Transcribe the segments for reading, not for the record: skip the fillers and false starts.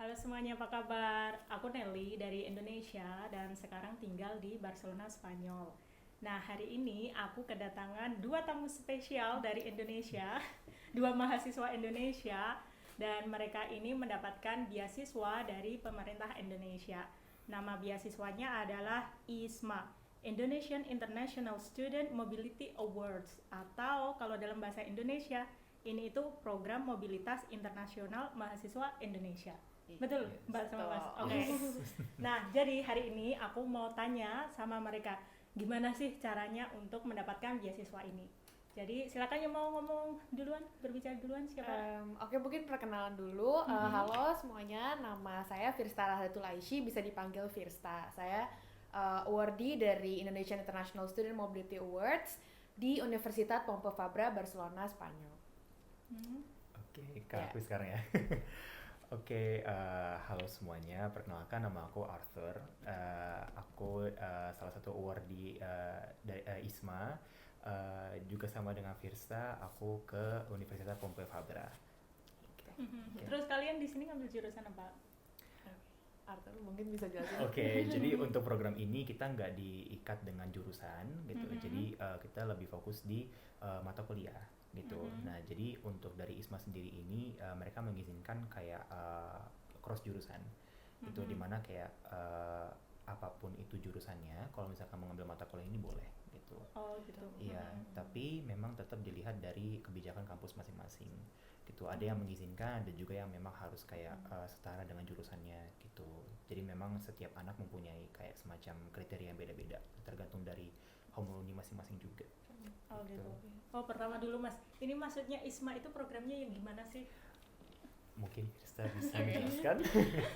Halo semuanya, apa kabar? Aku Nelly dari Indonesia dan sekarang tinggal di Barcelona, Spanyol. Nah, hari ini aku kedatangan dua tamu spesial dari Indonesia, dua mahasiswa Indonesia, dan mereka ini mendapatkan beasiswa dari pemerintah Indonesia. Nama beasiswanya adalah ISMA, Indonesian International Student Mobility Awards, atau kalau dalam bahasa Indonesia, ini itu program mobilitas internasional mahasiswa Indonesia. Betul, Mbak sama Mas. Oke. Nah, jadi hari ini aku mau tanya sama mereka, gimana sih caranya untuk mendapatkan beasiswa ini? Jadi silakan yang mau ngomong duluan, berbicara duluan siapa? Oke, mungkin perkenalan dulu. Halo semuanya, nama saya Firsta Rahdatul Aishi, bisa dipanggil Firsta. Saya awardee dari Indonesian International Student Mobility Awards di Universitat Pompeu Fabra, Barcelona, Spanyol. Hmm. Oke, ke Ya. aku sekarang ya. Oke, halo semuanya. Perkenalkan nama aku Arthur. Aku salah satu awardee dari ISMA. Juga sama dengan Firsa, aku ke Universitas Pompeu Fabra. Oke. Terus kalian di sini ngambil jurusan apa? Arthur mungkin bisa jelasin. Oke, jadi untuk program ini kita nggak diikat dengan jurusan gitu. Mhm. Jadi kita lebih fokus di mata kuliah gitu. Nah, jadi untuk dari ISMA sendiri ini mereka mengizinkan kayak cross jurusan gitu, dimana kayak apapun itu jurusannya, kalau misalkan mengambil mata kuliah ini boleh gitu. Oh gitu. Iya, tapi memang tetap dilihat dari kebijakan kampus masing-masing gitu. Ada yang mengizinkan, ada juga yang memang harus kayak setara dengan jurusannya gitu. Jadi memang setiap anak mempunyai kayak semacam kriteria yang beda-beda, tergantung dari homologi masing-masing juga. Oh gitu. Oh, pertama dulu Mas. Ini maksudnya ISMA itu programnya yang gimana sih? Mungkin Krista bisa menjelaskan.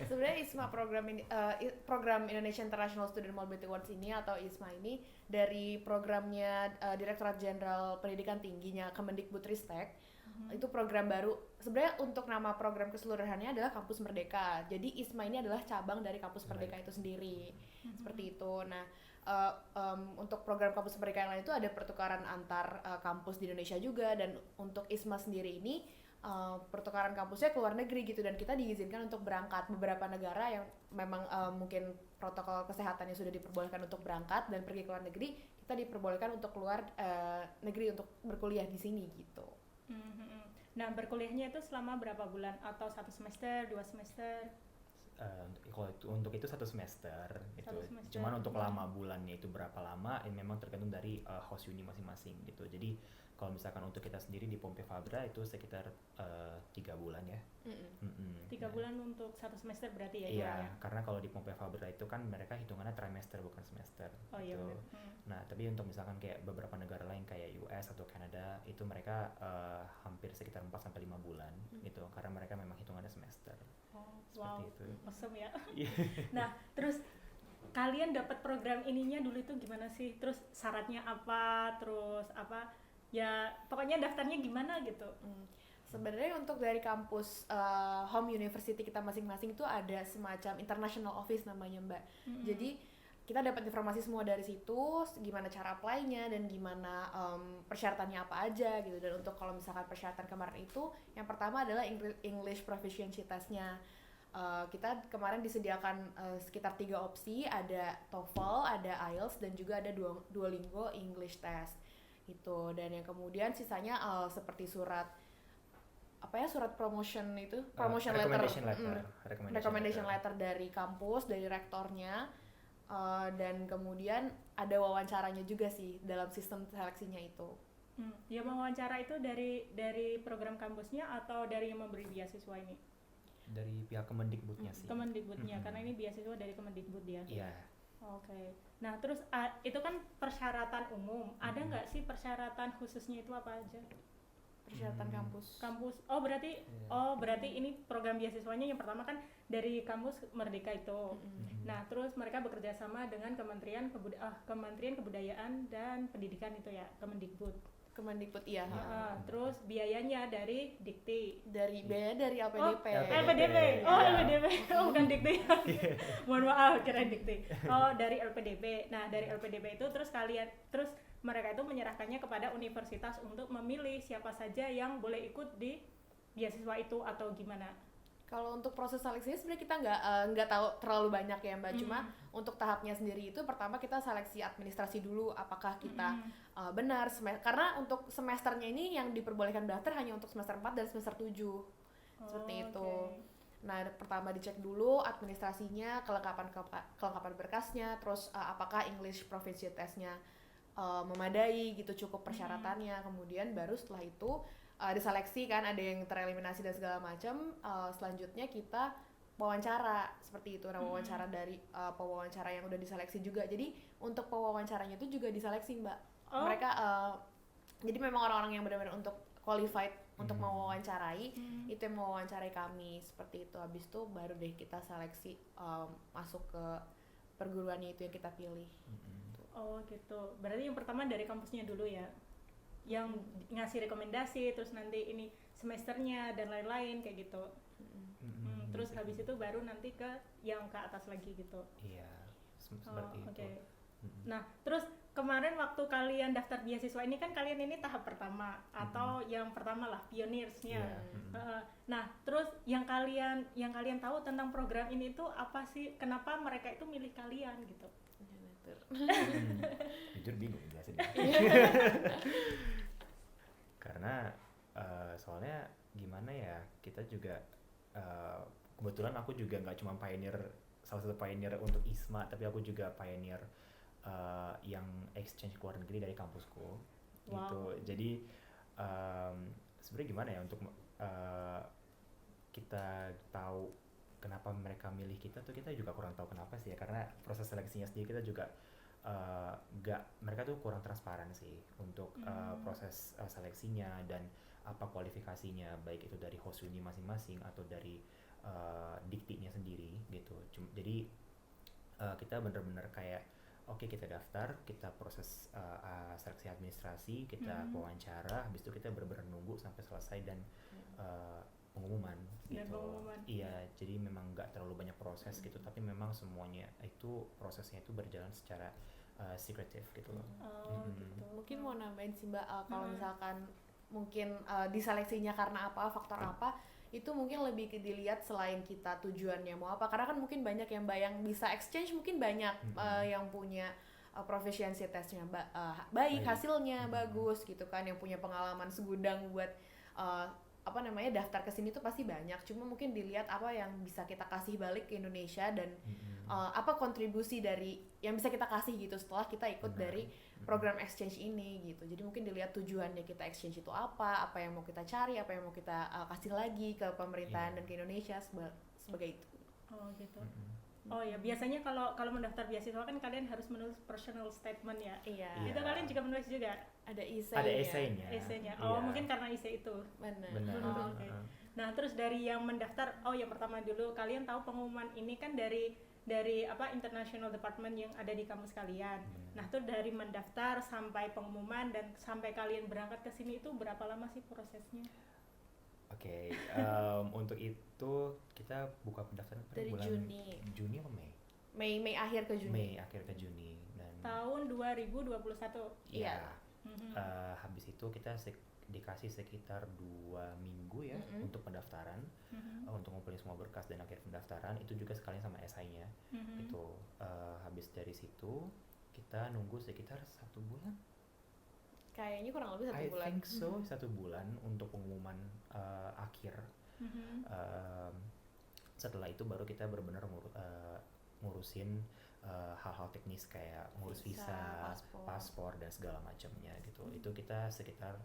Sebenarnya ISMA program Indonesia International Student Mobility Awards ini atau ISMA ini dari programnya Direktorat Jenderal Pendidikan Tingginya Kemendikbudristek. Itu program baru. Sebenarnya untuk nama program keseluruhannya adalah Kampus Merdeka. Jadi ISMA ini adalah cabang dari Kampus Merdeka itu sendiri. Seperti itu. Nah, untuk program Kampus Merdeka yang lain itu ada pertukaran antar kampus di Indonesia juga, dan untuk ISMA sendiri ini pertukaran kampusnya ke luar negeri gitu, dan kita diizinkan untuk berangkat beberapa negara yang memang mungkin protokol kesehatannya sudah diperbolehkan untuk berangkat dan pergi ke luar negeri, kita diperbolehkan untuk keluar negeri untuk berkuliah di sini gitu. Nah, berkuliahnya itu selama berapa bulan? Atau 1 semester, 2 semester? Kalau untuk itu 1 semester gitu. Satu semester. Cuman untuk lama bulannya itu berapa lama, ini memang tergantung dari host uni masing-masing gitu. Jadi kalau misalkan untuk kita sendiri di Pompeu Fabra itu sekitar 3 bulan ya. 3 bulan untuk 1 semester berarti ya? Iya, hitungannya? karena kalau di Pompeu Fabra itu kan mereka hitungannya trimester bukan semester. Oh iya gitu. benar. Nah, tapi untuk misalkan kayak beberapa negara lain kayak US atau Kanada itu mereka hampir sekitar 4 sampai 5 bulan gitu, karena mereka memang hitungannya semester. Oh, Seperti wow, itu. awesome ya. Iya. Nah, terus kalian dapat program ininya dulu itu gimana sih? Terus syaratnya apa? Terus apa? Ya, pokoknya daftarnya gimana gitu. Sebenarnya untuk dari kampus home university kita masing-masing itu ada semacam international office namanya, Mbak. Jadi kita dapat informasi semua dari situ, gimana cara apply-nya dan gimana persyaratannya apa aja gitu. Dan untuk kalau misalkan persyaratan kemarin itu, yang pertama adalah English proficiency test-nya. Kita kemarin disediakan sekitar 3 opsi, ada TOEFL, ada IELTS, dan juga ada Duolingo English test gitu. Dan yang kemudian sisanya seperti surat promotion itu, promotion recommendation letter dari kampus, dari rektornya, dan kemudian ada wawancaranya juga sih dalam sistem seleksinya itu. Ya, wawancara itu dari program kampusnya atau dari yang memberi beasiswa ini? Dari pihak Kemendikbudnya sih. Kemendikbudnya, karena ini beasiswa dari Kemendikbud ya. Iya. Oke. Nah, terus itu kan persyaratan umum. Ada nggak sih persyaratan khususnya itu apa aja? Persyaratan kampus. Kampus. Berarti ini program beasiswanya yang pertama kan dari kampus Merdeka itu. Nah, terus mereka bekerja sama dengan Kementerian Kebudayaan dan Pendidikan itu ya, Kemendikbud. Iya. Terus biayanya dari Dikti. Biaya dari LPDP. LPDP. Oh, Iya. LPDP. Oh, bukan Dikti. Mohon maaf, kirain Dikti. Oh, dari LPDP. Nah, dari LPDP itu terus mereka itu menyerahkannya kepada universitas untuk memilih siapa saja yang boleh ikut di beasiswa itu atau gimana? Kalau untuk proses seleksinya sebenarnya kita nggak tahu terlalu banyak ya Mbak. Cuma untuk tahapnya sendiri itu pertama kita seleksi administrasi dulu, apakah kita benar karena untuk semesternya ini yang diperbolehkan daftar hanya untuk semester 4 dan semester 7. Seperti itu. Nah, pertama dicek dulu administrasinya, kelengkapan berkasnya, terus apakah English Proficiency Test-nya memadai gitu, cukup persyaratannya. Kemudian baru setelah itu diseleksi kan, ada yang tereliminasi dan segala macam. Selanjutnya kita wawancara seperti itu. Nah, wawancara dari pewawancara yang udah diseleksi juga. Jadi untuk pewawancaranya itu juga diseleksi Mbak. Mereka jadi memang orang-orang yang benar-benar untuk qualified untuk mewawancarai, itu yang mewawancarai kami seperti itu. Habis itu baru deh kita seleksi masuk ke perguruannya itu yang kita pilih. Oh gitu. Berarti yang pertama dari kampusnya dulu ya, yang ngasih rekomendasi, terus nanti ini semesternya dan lain-lain kayak gitu. Terus habis itu baru nanti ke yang ke atas lagi gitu. Iya, seperti itu. Okay. Nah, terus kemarin waktu kalian daftar beasiswa ini kan kalian ini tahap pertama atau yang pertama lah, pioneersnya. Nah, terus yang kalian tahu tentang program ini itu apa sih? Kenapa mereka itu milih kalian gitu? Jujur bingung jelasin. Karena soalnya gimana ya, kita juga kebetulan aku juga nggak cuma salah satu pioneer untuk ISMA, tapi aku juga pioneer yang exchange ke luar negeri dari kampusku. Gitu. Jadi sebenarnya gimana ya untuk kita tahu kenapa mereka milih kita tuh, kita juga kurang tahu kenapa sih ya, karena proses seleksinya sendiri kita juga mereka tuh kurang transparan sih untuk proses seleksinya dan apa kualifikasinya, baik itu dari host uni masing-masing atau dari diktinya sendiri gitu. Jadi kita bener-bener kayak oke, kita daftar, kita proses seleksi administrasi, kita wawancara, habis itu kita bener-bener nunggu sampai selesai dan pengumuman gitu. Iya, jadi memang nggak terlalu banyak proses gitu, tapi memang semuanya itu prosesnya itu berjalan secara secretive gitu loh. Gitu. Mungkin mau nambahin sih Mbak, kalau misalkan mungkin diseleksinya karena apa, faktor apa, itu mungkin lebih dilihat selain kita tujuannya mau apa, karena kan mungkin banyak ya Mbak yang bisa exchange, mungkin banyak yang punya proficiency testnya baik, hasilnya bagus gitu kan, yang punya pengalaman segudang buat daftar ke sini tuh pasti banyak. Cuma mungkin dilihat apa yang bisa kita kasih balik ke Indonesia dan apa kontribusi dari yang bisa kita kasih gitu setelah kita ikut dari program exchange ini gitu. Jadi mungkin dilihat tujuannya kita exchange itu apa yang mau kita cari, apa yang mau kita kasih lagi ke pemerintahan dan ke Indonesia sebagai itu. Oh gitu. Oh ya, biasanya kalau mendaftar beasiswa kan kalian harus menulis personal statement ya. Iya. Itu kalian juga menulis juga? Ada essay-nya. Essay-nya. Oh, mungkin karena essay itu. Benar. Okay. Nah, terus dari yang mendaftar, yang pertama dulu kalian tahu pengumuman ini kan dari International Department yang ada di kampus kalian. Nah, tuh dari mendaftar sampai pengumuman dan sampai kalian berangkat ke sini itu berapa lama sih prosesnya? Oke, untuk itu kita buka pendaftaran pada dari bulan Juni apa Mei? Mei akhir ke Juni. Mei akhir ke Juni dan tahun 2021. Iya. Habis itu kita dikasih sekitar 2 minggu ya untuk pendaftaran, untuk ngumpulin semua berkas dan akhir pendaftaran itu juga sekalian sama esainya. Itu habis dari situ kita nunggu sekitar 1 bulan. Kayaknya kurang lebih 1 bulan. I think so, 1 bulan untuk pengumuman akhir. Setelah itu baru kita benar-benar ngurusin hal-hal teknis kayak ngurus visa, paspor dan segala macamnya gitu. Itu kita sekitar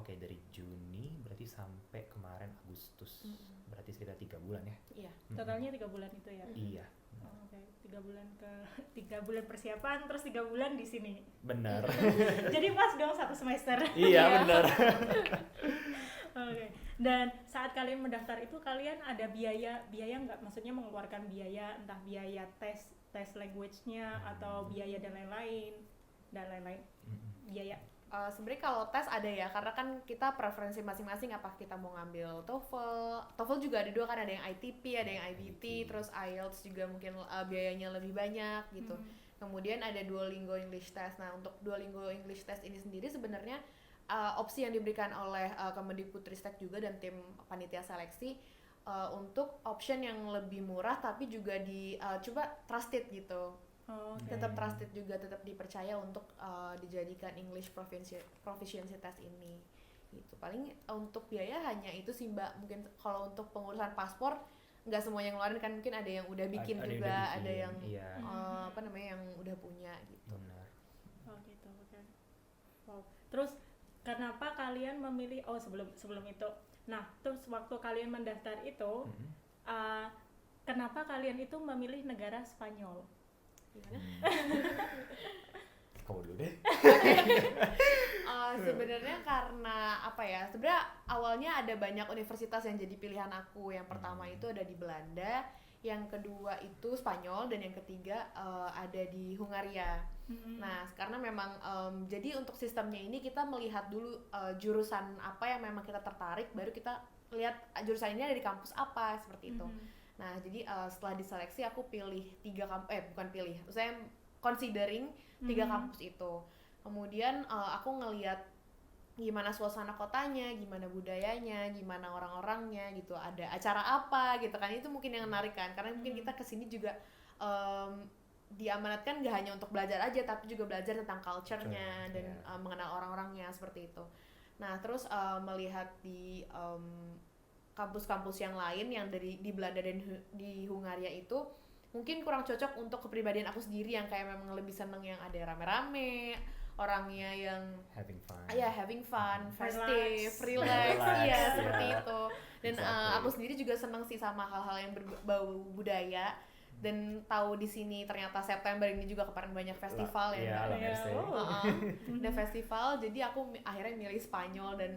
dari Juni berarti sampai kemarin Agustus. Berarti sekitar 3 bulan ya. Iya. Totalnya 3 bulan itu ya. Iya. Oke, 3 bulan persiapan terus 3 bulan di sini. Benar. Jadi pas dong 1 semester. Iya, benar. Oke. Dan saat kalian mendaftar itu kalian ada biaya nggak? Maksudnya mengeluarkan biaya, entah biaya tes language-nya atau biaya dan lain-lain. Biaya. Sebenarnya kalau tes ada ya, karena kan kita preferensi masing-masing, apa kita mau ngambil TOEFL juga ada 2 kan, ada yang ITP, ada yang IBT, terus IELTS juga mungkin biayanya lebih banyak gitu. Kemudian ada Duolingo English Test. Nah, untuk Duolingo English Test ini sendiri sebenarnya opsi yang diberikan oleh Kemendikbudristek juga dan tim panitia seleksi untuk option yang lebih murah tapi juga coba trusted gitu. Oh, oke. Tetap trusted juga, tetap dipercaya untuk dijadikan English proficiency test ini gitu. Paling untuk biaya hanya itu sih Mbak. Mungkin kalau untuk pengurusan paspor nggak semuanya ngeluarin kan, mungkin ada yang udah bikin Ada yang juga, udah ada bikin, yang iya. apa namanya yang udah punya gitu. Benar. Oh gitu, oke. Wow. Terus kenapa kalian memilih? Oh sebelum itu. Nah, terus waktu kalian mendaftar itu, Mm-mm. uh, kenapa kalian itu memilih negara Spanyol? Gimana? Kamu dulu deh. Sebenarnya karena apa ya? Sebenarnya awalnya ada banyak universitas yang jadi pilihan aku. Yang pertama itu ada di Belanda, yang kedua itu Spanyol, dan yang ketiga ada di Hungaria. Nah, karena memang jadi untuk sistemnya ini kita melihat dulu jurusan apa yang memang kita tertarik, baru kita lihat jurusan ini ada di kampus apa, seperti itu. Nah, jadi setelah diseleksi aku pilih saya considering 3 kampus itu. Kemudian aku ngelihat gimana suasana kotanya, gimana budayanya, gimana orang-orangnya gitu, ada acara apa gitu kan, itu mungkin yang menarik kan, karena mungkin kita kesini juga diamanatkan gak hanya untuk belajar aja, tapi juga belajar tentang culture-nya dan mengenal orang-orangnya, seperti itu. Nah, terus melihat di kampus-kampus yang lain yang di Belanda dan di Hungaria itu mungkin kurang cocok untuk kepribadian aku sendiri, yang kayak memang lebih seneng yang ada rame-rame, orangnya yang having fun, festive, relax, iya seperti itu. Dan aku sendiri juga seneng sih sama hal-hal yang berbau budaya. Dan tahu di sini ternyata September ini juga kemarin banyak festival ada festival, jadi aku akhirnya milih Spanyol, dan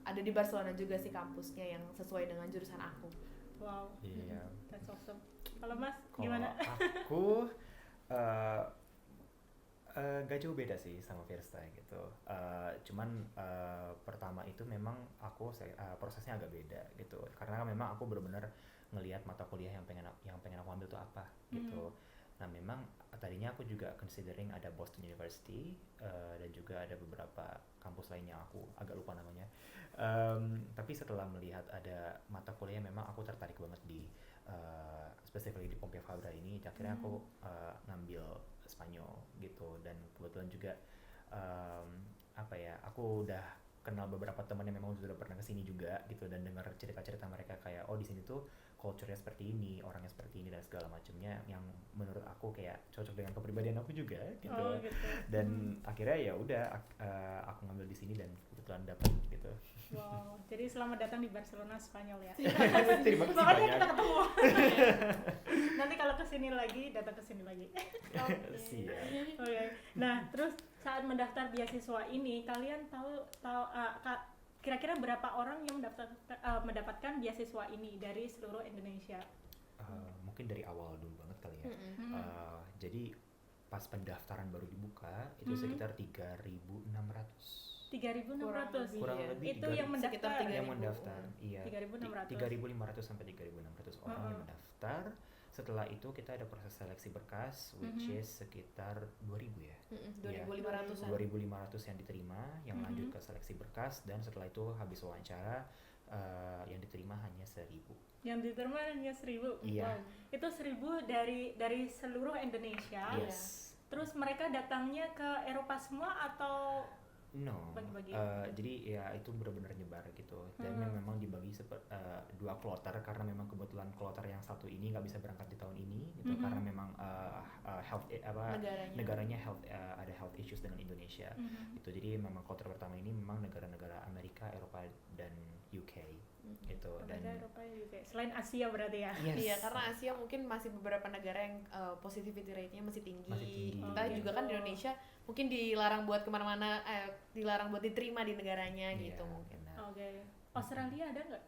ada di Barcelona juga sih kampusnya yang sesuai dengan jurusan aku. Wow, Iya. that's awesome. Kalau Mas gimana? Aku gak jauh beda sih sama Firsta gitu. Cuman pertama itu memang prosesnya agak beda gitu. Karena memang aku benar-benar ngelihat mata kuliah yang pengen aku ambil tuh apa gitu. Nah, memang tadinya aku juga considering ada Boston University dan juga ada beberapa kampus lainnya, aku agak lupa namanya. Tapi setelah melihat ada mata kuliah memang aku tertarik banget di specifically di Pompeu Fabra ini, akhirnya aku ngambil Spanyol gitu. Dan kebetulan juga aku udah kenal beberapa teman yang memang sudah pernah kesini juga gitu, dan dengar cerita-cerita mereka kayak di sini tuh culture-nya seperti ini, orangnya seperti ini dan segala macamnya, yang menurut aku kayak cocok dengan kepribadian aku juga gitu. Gitu. Dan akhirnya ya udah aku ngambil di sini dan kebetulan dapat gitu. Wow, jadi selamat datang di Barcelona Spanyol ya. Terima kasih Makanya banyak. kita ketemu. Nanti kalau kesini lagi, datang kesini lagi. Siap. Oke. Nah, terus saat mendaftar beasiswa ini, kalian tahu kira-kira berapa orang yang mendapatkan beasiswa ini dari seluruh Indonesia? Mungkin dari awal dulu banget kali ya. Jadi pas pendaftaran baru dibuka itu sekitar 3.600. 3.600. Kurang lebih Itu yang mendaftar. Yang mendaftar, iya. 3.600. 3.500 sampai 3.600 orang yang mendaftar. Setelah itu kita ada proses seleksi berkas, which is sekitar 2.000 ya. 2.500-an. 2.500 yang diterima, yang lanjut ke seleksi berkas, dan setelah itu habis wawancara yang diterima hanya 1.000. Yang diterima hanya 1.000. Iya. Wow. Itu 1.000 dari seluruh Indonesia. Yes. Terus mereka datangnya ke Eropa semua atau No, bagi-bagi? jadi ya itu benar-benar nyebar gitu, dan memang dibagi 2 kloter, karena memang kebetulan kloter yang satu ini nggak bisa berangkat di tahun ini gitu, karena memang negaranya ada health issues dengan Indonesia gitu. Jadi memang kloter pertama ini memang negara-negara Amerika, Eropa dan UK gitu. Dan Eropa, UK. Selain Asia berarti ya? Yes. Iya, karena Asia mungkin masih beberapa negara yang positivity rate-nya masih tinggi. Kita juga kan di Indonesia mungkin dilarang buat kemana-mana, dilarang buat diterima di negaranya gitu mungkin. Oke. Australia ada nggak?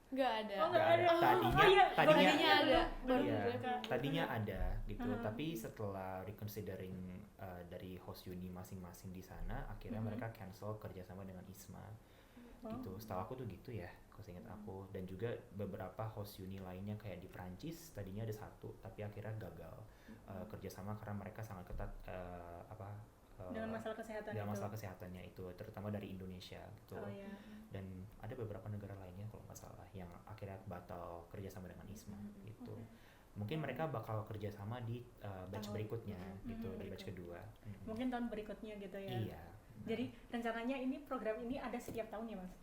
Nggak ada. Oh, nggak ada. Tadinya ada gitu, tapi setelah reconsidering dari host uni masing-masing di sana, akhirnya mereka cancel kerjasama dengan ISMA gitu. Setahu aku tuh gitu ya, seingat aku. Dan juga beberapa host uni lainnya kayak di Prancis tadinya ada 1, tapi akhirnya gagal kerjasama karena mereka sangat ketat dengan masalah kesehatan dalam itu. masalah kesehatannya itu, terutama dari Indonesia gitu. Oh ya. Dan ada beberapa negara lainnya kalau nggak salah yang akhirnya batal kerjasama dengan ISMA gitu. Oke. Mungkin mereka bakal kerjasama di batch Tahun- berikutnya gitu, di berikut. batch kedua. Mungkin tahun berikutnya gitu ya. Iya. Jadi rencananya ini program ini ada setiap tahun ya Mas?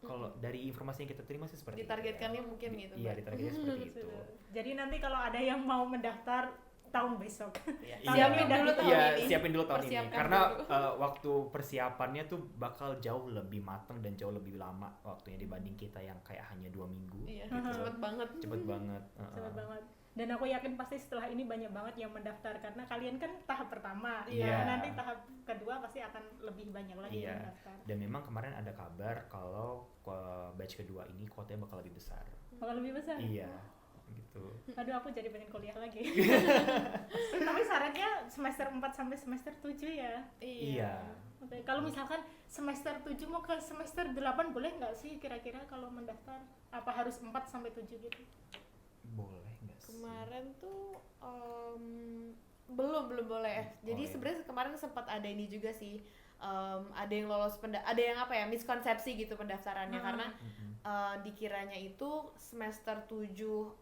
Kalau dari informasi yang kita terima sih seperti Ditargetkannya itu, ya. mungkin gitu, Iya, Mbak. ditargetnya seperti itu. Jadi nanti kalau ada yang mau mendaftar tahun besok. Iya. Iya. Siapin dulu tahun Iya, ini. siapin dulu tahun ini. Persiapkan Karena dulu. waktu persiapannya tuh bakal jauh lebih matang dan jauh lebih lama waktunya dibanding kita yang kayak hanya 2 minggu. Iya, gitu. cepet banget. Cepet banget. Cepet banget. Dan aku yakin pasti setelah ini banyak banget yang mendaftar karena kalian kan tahap pertama. Iya. Nah, nanti tahap kedua pasti akan lebih banyak lagi Iya. yang mendaftar. Dan memang kemarin ada kabar kalau batch kedua ini kuotanya bakal lebih besar. Bakal lebih besar. Iya, gitu. Aduh, aku jadi pengen kuliah lagi. Tapi syaratnya semester 4 sampai semester 7 ya. Iya. Oke, kalau misalkan semester 7 mau ke semester 8 boleh nggak sih kira-kira kalau mendaftar? Apa harus 4 sampai 7 gitu? Boleh nggak sih? Kemarin tuh belum boleh. Jadi Oh, iya. sebenarnya kemarin sempat ada ini juga sih. Ada yang lolos ada yang apa ya, miskonsepsi gitu pendaftarannya karena dikiranya itu semester 7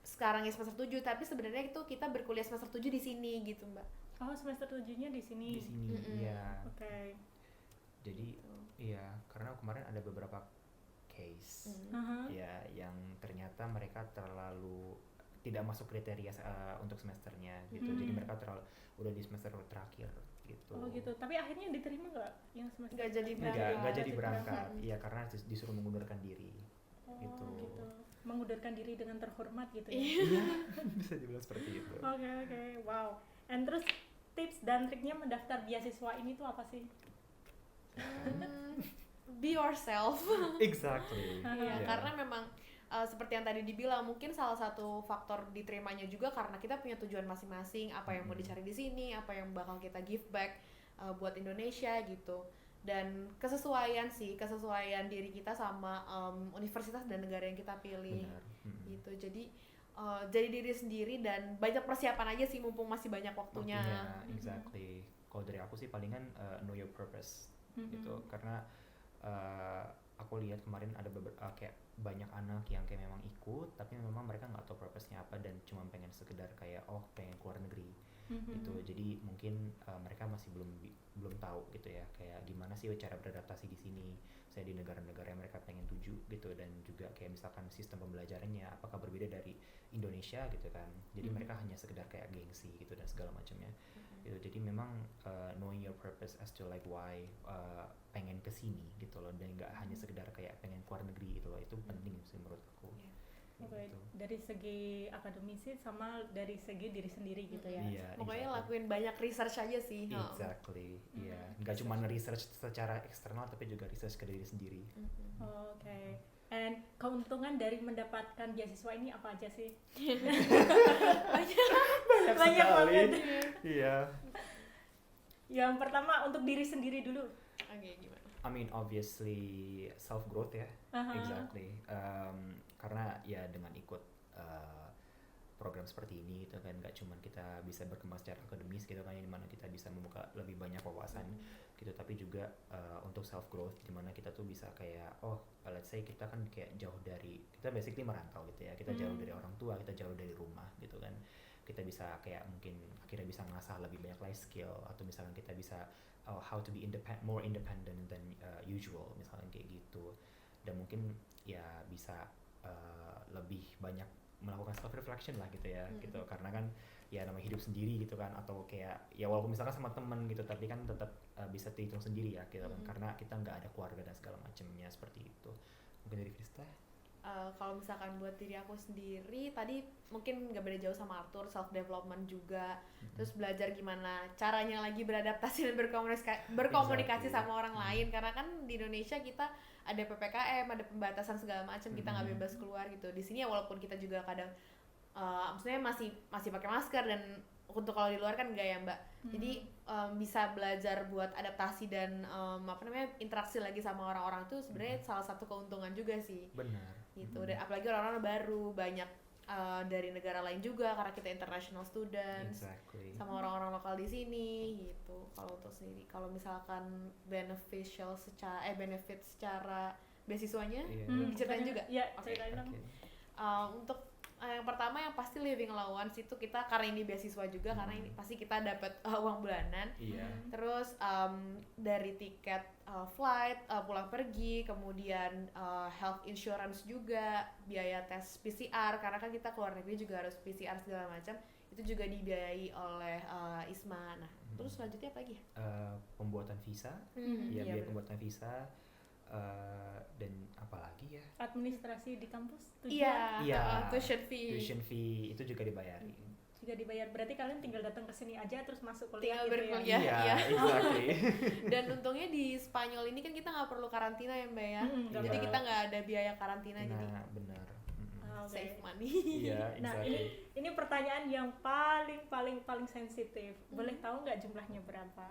sekarang ya semester 7 tapi sebenarnya itu kita berkuliah semester 7 di sini gitu, Mbak. Oh, semester 7-nya di sini. Di sini, iya. Oke. Jadi, iya, karena kemarin ada beberapa case, Aha. ya, yang ternyata mereka terlalu tidak masuk kriteria untuk semesternya gitu. Jadi mereka udah di semester terakhir gitu. Oh gitu. Tapi akhirnya diterima nggak yang semester? Nggak jadi Nggak jadi berangkat. berangkat, iya karena disuruh mengundurkan diri. Oh, Gitu. gitu. Mengundurkan diri dengan terhormat gitu ya. Iya. Bisa dibilang seperti itu. Oke. Wow. And terus tips dan triknya mendaftar beasiswa ini tuh apa sih? Be yourself. Exactly. Iya, Iya. karena memang seperti yang tadi dibilang, mungkin salah satu faktor diterimanya juga karena kita punya tujuan masing-masing, apa yang mau dicari di sini, apa yang bakal kita give back buat Indonesia gitu. Dan kesesuaian diri kita sama universitas dan negara yang kita pilih. Benar. Gitu. Jadi diri sendiri dan banyak persiapan aja sih mumpung masih banyak waktunya. Exactly. Kalau dari aku sih palingan know your purpose gitu, karena aku lihat kemarin ada kayak banyak anak yang kayak memang ikut tapi memang mereka nggak tahu purpose-nya apa dan cuma pengen sekedar kayak pengen keluar negeri gitu. Jadi mungkin mereka masih belum tahu gitu ya kayak gimana sih cara beradaptasi di sini saya di negara-negara yang mereka pengen tuju gitu, dan juga kayak misalkan sistem pembelajarannya apakah berbeda dari Indonesia gitu kan. Jadi mereka hanya sekedar kayak gengsi gitu dan segala macamnya gitu. Jadi memang knowing your purpose as to like why pengen kesini gitu loh, dan nggak hanya sekedar kayak pengen keluar negeri gitu loh, itu penting sih menurut aku. Oke, Gitu. dari segi akademisi sama dari segi diri sendiri gitu ya. Iya, Pokoknya exactly. lakuin banyak research aja sih. Exactly, iya. Nggak cuma research secara eksternal tapi juga research ke diri sendiri. Oke. And keuntungan dari mendapatkan beasiswa ini apa aja sih? Banyak banget. Iya. Yang pertama untuk diri sendiri dulu. Oke, gimana? I mean obviously self growth ya. Aha. Exactly. Karena ya dengan ikut program seperti ini itu kan nggak cuma kita bisa berkembang secara akademis gitu kan, dimana kita bisa membuka lebih banyak wawasan gitu, tapi juga untuk self growth dimana kita tuh bisa kayak let's say kita kan kayak jauh dari, kita basically merantau gitu ya, kita jauh dari orang tua, kita jauh dari rumah gitu kan, kita bisa kayak mungkin akhirnya bisa mengasah lebih banyak life skill, atau misalkan kita bisa how to be more independent than usual misalkan kayak gitu, dan mungkin ya bisa lebih banyak melakukan self reflection lah gitu ya gitu, karena kan ya namanya hidup sendiri gitu kan, atau kayak ya walaupun misalkan sama temen gitu tapi kan tetap bisa dihitung sendiri ya gitu kan, karena kita nggak ada keluarga dan segala macamnya seperti itu. Mungkin dari Krista? Kalau misalkan buat diri aku sendiri tadi mungkin nggak beda jauh sama Arthur, self development juga, terus belajar gimana caranya lagi beradaptasi dan berkomunikasi Exactly. sama orang lain, karena kan di Indonesia kita ada PPKM, ada pembatasan segala macam, kita nggak bebas keluar gitu. Di sini ya walaupun kita juga kadang maksudnya masih pakai masker, dan untuk kalau di luar kan enggak ya Mbak. Jadi bisa belajar buat adaptasi dan interaksi lagi sama orang-orang tuh sebenarnya salah satu keuntungan juga sih. Benar. Gitu. Dan apalagi orang-orang baru, banyak dari negara lain juga karena kita international students Exactly. sama orang-orang lokal di sini gitu. Kalau untuk sendiri, kalau misalkan benefit secara beasiswanya, Iya. diceritain juga? Ya, Oke, ceritain dong. Oke. Untuk yang pertama yang pasti living allowance itu kita karena ini beasiswa juga karena ini pasti kita dapat uang bulanan. Iya. Terus dari tiket flight, pulang pergi, kemudian health insurance juga, biaya tes PCR karena kan kita keluar negeri juga harus PCR segala macam, itu juga dibiayai oleh ISMA. Nah, terus selanjutnya apa lagi? Pembuatan visa, Iya, ya biaya bener. pembuatan visa, dan apa lagi ya? Administrasi di kampus tujuan Iya, Iya. tuition fee. Tuition fee itu juga dibayarin. juga dibayar. Berarti kalian tinggal datang ke sini aja terus masuk kuliah Tinggal gitu berkuliah. ya. Iya. exactly. Dan untungnya di Spanyol ini kan kita nggak perlu karantina ya Mbak ya. Nggak Jadi perlu. kita nggak ada biaya karantina, jadi Nah, benar. Ah, oke. save money. Iya, Nah, exactly. ini pertanyaan yang paling sensitif. Boleh tahu nggak jumlahnya berapa?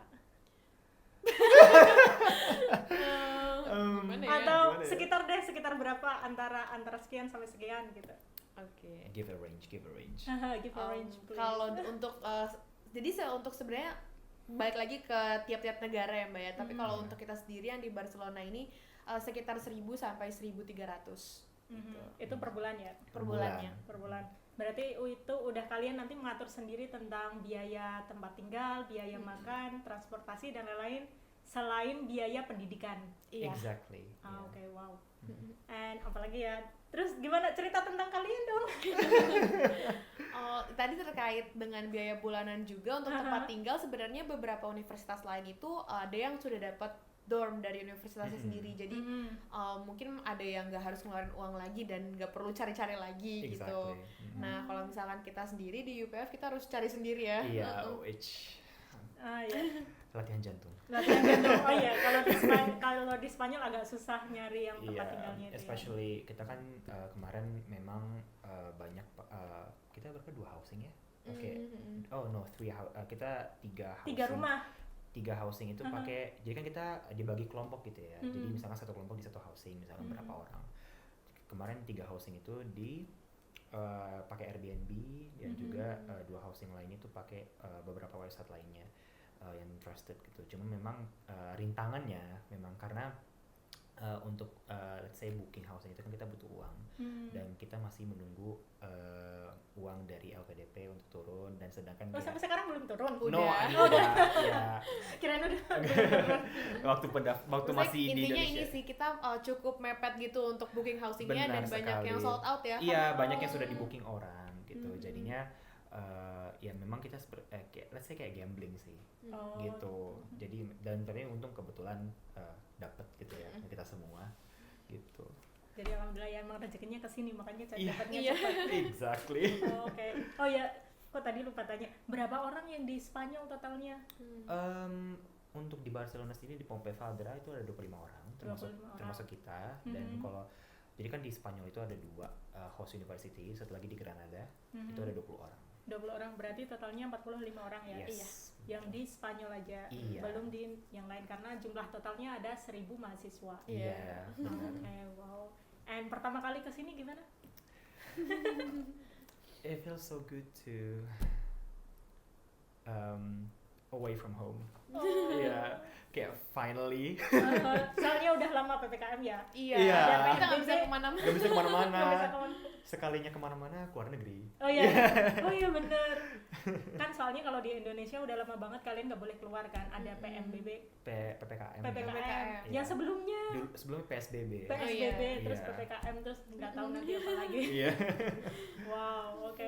Gimana ya? Atau gimana ya? sekitar berapa antara sekian sampai sekian gitu. Oke. Give a range. Give a range, please. Kalau untuk jadi untuk sebenarnya balik lagi ke tiap-tiap negara ya Mbak ya. Tapi kalau untuk kita sendiri yang di Barcelona ini sekitar 1.000 sampai 1.300 Itu per bulan ya? per bulannya. Per bulan. Berarti itu udah kalian nanti mengatur sendiri tentang biaya tempat tinggal, biaya makan, transportasi dan lain-lain selain biaya pendidikan. Iya. Exactly. Ah, Iya. oke, wow. And apalagi ya? Terus gimana cerita tentang kalian dong? Tadi terkait dengan biaya bulanan juga untuk tempat tinggal, sebenarnya beberapa universitas lain itu ada yang sudah dapat dorm dari universitasnya sendiri, jadi mungkin ada yang nggak harus ngeluarin uang lagi dan nggak perlu cari-cari lagi gitu. Exactly. Nah kalau misalkan kita sendiri di UPF kita harus cari sendiri ya. Iya, which Ah ya, latihan jantung. latihan jantung. Oh iya, kalau di Spanyol agak susah nyari yang tempat tinggalnya itu. Especially kita kan kemarin memang banyak kita berapa 2 housing ya? Oke. Oh no, 3 kita 3 housing. 3 rumah. 3 housing itu pakai, jadi kan kita dibagi kelompok gitu ya. Jadi misalkan satu kelompok di satu housing, misalkan berapa orang. Kemarin 3 housing itu di pakai Airbnb dan juga 2 housing lainnya itu pakai beberapa website lainnya yang trusted gitu. Cuma memang rintangannya memang karena untuk let's say booking housing itu kan kita butuh uang dan kita masih menunggu uang dari LPDP untuk turun, dan sedangkan Oh, sampai sekarang belum turun? no, Udah. ya Kirain udah. waktu Maksudnya masih di intinya Indonesia. ini sih kita cukup mepet gitu untuk booking housingnya Benar dan banyak sekali. yang sold out ya. Iya, banyak yang sudah di booking orang gitu. Jadinya ya memang kita kayak let's say kayak gambling sih. Oh, Gitu. Jadi dan tapi untung kebetulan dapet gitu ya kita semua gitu. Jadi alhamdulillah ya emang rezekinya kesini makanya Iya. dapatnya Iya. cepat. Exactly. Oh, oke. Oh ya, kok tadi lupa tanya, berapa orang yang di Spanyol totalnya? Untuk di Barcelona sendiri di Pontevedra itu ada 25 orang 25 orang. termasuk kita, dan kalau jadi kan di Spanyol itu ada 2 host university, satu lagi di Granada itu ada 20 orang. 20 orang, berarti totalnya 45 orang ya? Yes. Iya. Yang di Spanyol aja, Iya. belum di yang lain karena jumlah totalnya ada 1.000 mahasiswa. Iya. benar. Oke, wow. And pertama kali kesini gimana? It feels so good to away from home. Iya, kayak finally Soalnya udah lama PPKM ya? Iya. Iya. Dan kita nggak bisa kemana-mana. gak bisa kemana-mana. Nggak bisa kemana. Sekalinya kemana-mana keluar negeri. Oh iya, oh iya bener. Kan soalnya kalau di Indonesia udah lama banget kalian nggak boleh keluar kan, ada PMBB, PPKM. PPKM. Iya. Yang sebelumnya Dulu sebelumnya PSBB. PSBB, iya. terus Iya. PPKM, terus nggak tahu nanti apa lagi. Iya. Wow, oke.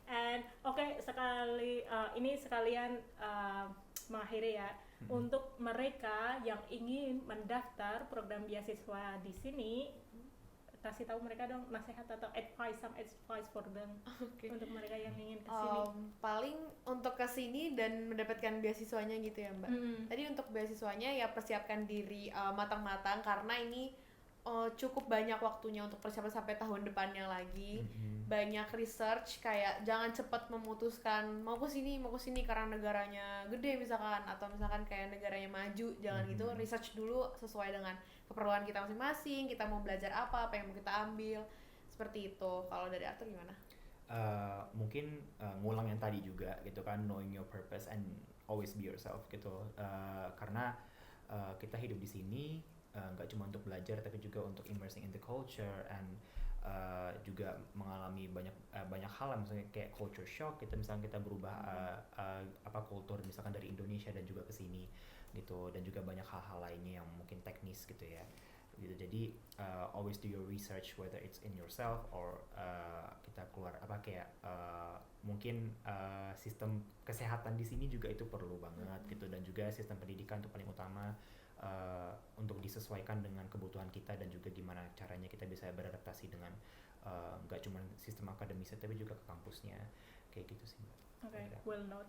And sekali ini sekalian mengakhiri ya. Untuk mereka yang ingin mendaftar program beasiswa di sini, kasih tahu mereka dong nasihat atau advice for them. Oke. Untuk mereka yang ingin ke sini. Paling untuk kesini dan mendapatkan beasiswanya gitu ya Mbak. Tadi untuk beasiswanya ya persiapkan diri matang-matang karena ini cukup banyak waktunya untuk persiapan sampai tahun depannya lagi. Banyak research, kayak jangan cepat memutuskan mau ke sini karena negaranya gede misalkan, atau misalkan kayak negaranya maju, jangan gitu. Research dulu sesuai dengan keperluan kita masing-masing, kita mau belajar apa yang mau kita ambil, seperti itu. Kalau dari Arthur gimana? mungkin ngulang yang tadi juga gitu kan, knowing your purpose and always be yourself gitu. Karena kita hidup di sini nggak cuma untuk belajar tapi juga untuk immersing in the culture and juga mengalami banyak hal, misalnya kayak culture shock gitu, misalnya kita berubah kultur misalkan dari Indonesia dan juga ke sini gitu, dan juga banyak hal-hal lainnya yang mungkin teknis gitu ya gitu. Jadi always do your research whether it's in yourself or kita keluar mungkin sistem kesehatan di sini juga itu perlu banget gitu, dan juga sistem pendidikan itu paling utama untuk disesuaikan dengan kebutuhan kita dan juga gimana caranya kita bisa beradaptasi dengan nggak cuma sistem akademisnya tapi juga ke kampusnya kayak gitu sih Mbak. Oke, well note.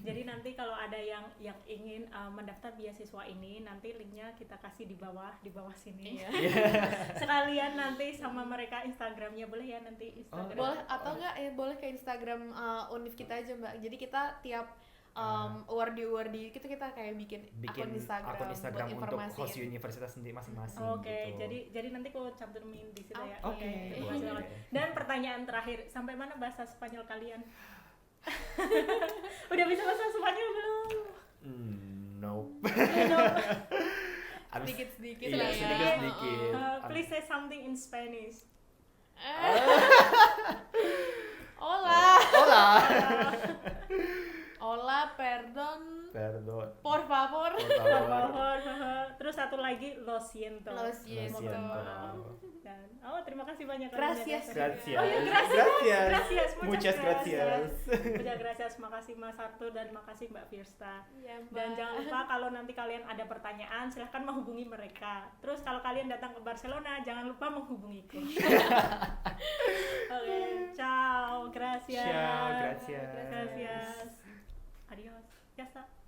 Jadi nanti kalau ada yang ingin mendaftar beasiswa ini, nanti linknya kita kasih di bawah sini ya. Sekalian nanti sama mereka Instagramnya, boleh ya nanti Instagram. Boleh atau enggak boleh ke Instagram Univ kita aja Mbak. Jadi kita tiap award-di itu kita kayak bikin akun Instagram buat untuk informasi. host universitas sendiri masing-masing Oke, gitu. jadi nanti aku cantumin di situ ya. Oke. Silakan. Dan pertanyaan terakhir, sampai mana bahasa Spanyol kalian? Udah bisa bahasa Spanyol belum? Nope. Sedikit-sedikit Iya, lah ya. sedikit-sedikit. Please say something in Spanish. Hola. Hola. Hola, perdón. Perdón. Por favor. Por favor. Terus satu lagi, lo siento. Lo siento. Dan, terima kasih banyak. Gracias. Gracias. Oh ya, gracias. Muchas gracias. Muchas gracias. Makasih Mas Arthur dan makasih Mbak Firsta. Ya, Dan jangan lupa kalau nanti kalian ada pertanyaan, silahkan menghubungi mereka. Terus kalau kalian datang ke Barcelona, jangan lupa menghubungiku. Oke, ciao, gracias. Ciao, gracias. Gracias. Adios. Ya está.